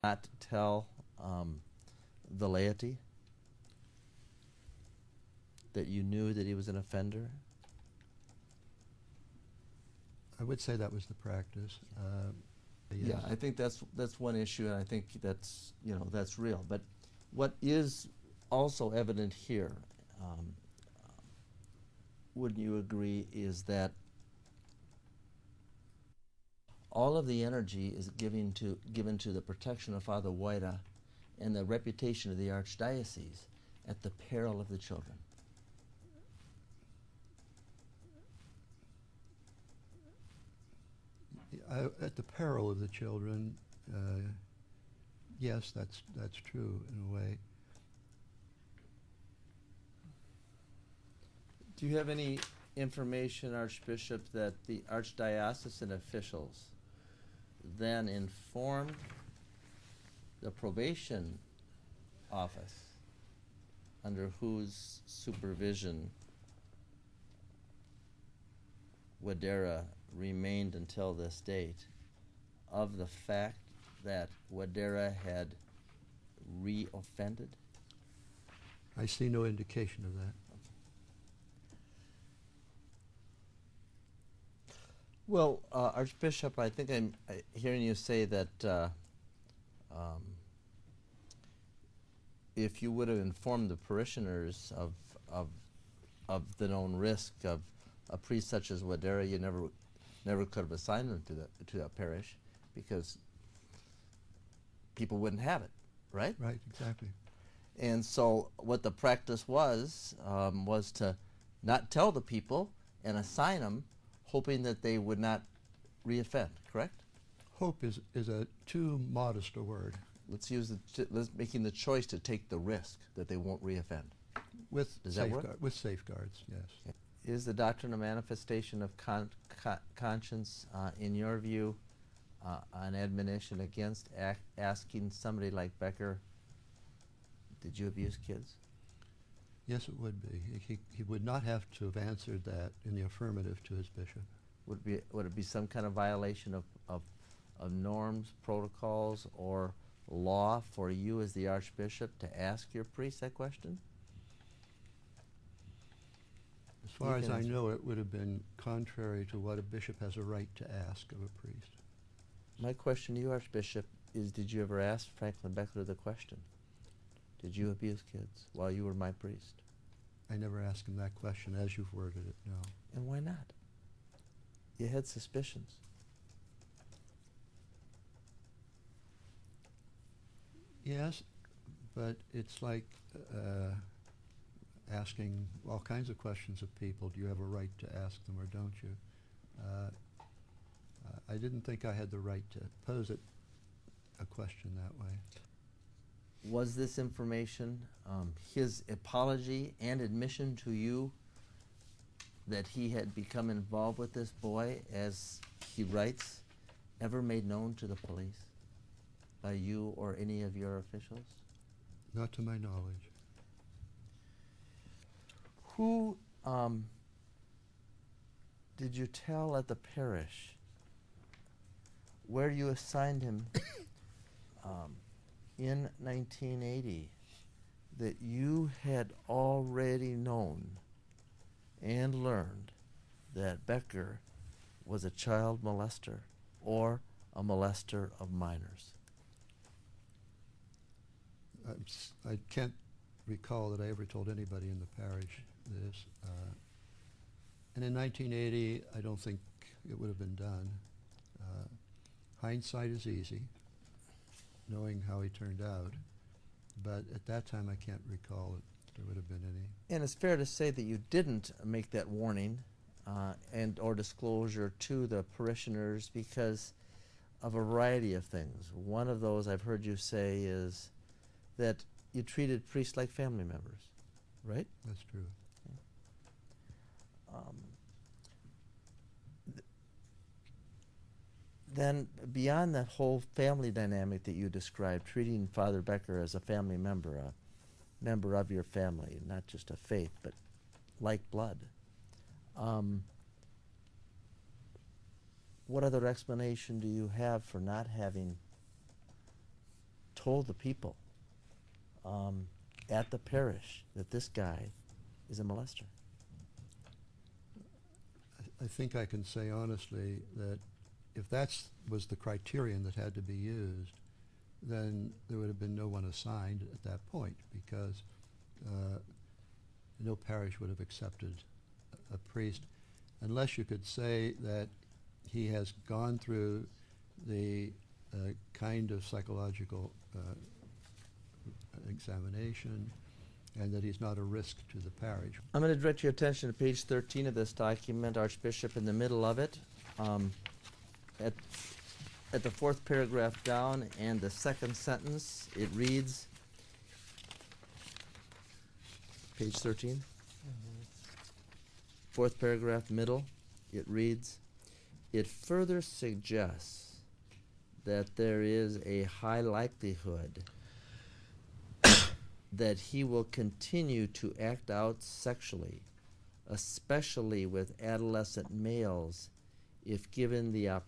not tell the laity that you knew that he was an offender? I would say that was the practice. Yes. Yeah, I think that's one issue, and I think that's that's real. But what is also evident here, wouldn't you agree, is that all of the energy is given to the protection of Father Wojda and the reputation of the Archdiocese at the peril of the children. At the peril of the children, yes, that's true in a way. Do you have any information, Archbishop, that the archdiocesan officials then informed the probation office, under whose supervision Wadera remained until this date, of the fact that Wadera had re-offended? I see no indication of that. Well, Archbishop, I think I'm hearing you say that if you would have informed the parishioners of the known risk of a priest such as Wadera, you never could have assigned them to that parish, because people wouldn't have it, right? Right, exactly. And so what the practice was to not tell the people and assign them, hoping that they would not reoffend, correct? Hope is a too modest a word. Let's making the choice to take the risk that they won't reoffend. With safeguards, yes. Okay. Is the doctrine a manifestation of conscience, in your view, an admonition against asking somebody like Becker, did you abuse kids? Yes, it would be. He would not have to have answered that in the affirmative to his bishop. Would it be some kind of violation of norms, protocols, or law for you as the Archbishop to ask your priest that question? As far as I know, it would have been contrary to what a bishop has a right to ask of a priest. My question to you, Archbishop, is did you ever ask Franklin Becker the question? Did you abuse kids while you were my priest? I never asked him that question as you've worded it, no. And why not? You had suspicions. Yes, but it's like asking all kinds of questions of people. Do you have a right to ask them or don't you? I didn't think I had the right to pose a question that way. Was this information, his apology and admission to you that he had become involved with this boy, as he writes, ever made known to the police by you or any of your officials? Not to my knowledge. Who did you tell at the parish where you assigned him in 1980 that you had already known and learned that Becker was a child molester or a molester of minors? I can't recall that I ever told anybody in the parish this. And in 1980, I don't think it would have been done. Hindsight is easy, knowing how he turned out. But at that time, I can't recall that there would have been any. And it's fair to say that you didn't make that warning and or disclosure to the parishioners because of a variety of things. One of those I've heard you say is that you treated priests like family members, right? That's true. Then beyond that whole family dynamic that you described, treating Father Becker as a family member, a member of your family, not just a faith, but like blood, what other explanation do you have for not having told the people at the parish that this guy is a molester? I think I can say honestly that if that was the criterion that had to be used, then there would have been no one assigned at that point, because no parish would have accepted a priest unless you could say that he has gone through the kind of psychological examination and that he's not a risk to the parish. I'm going to direct your attention to page 13 of this document, Archbishop, in the middle of it. At the fourth paragraph down and the second sentence, it reads, page 13, fourth paragraph, middle, it reads, it further suggests that there is a high likelihood that he will continue to act out sexually, especially with adolescent males, if given the opportunity.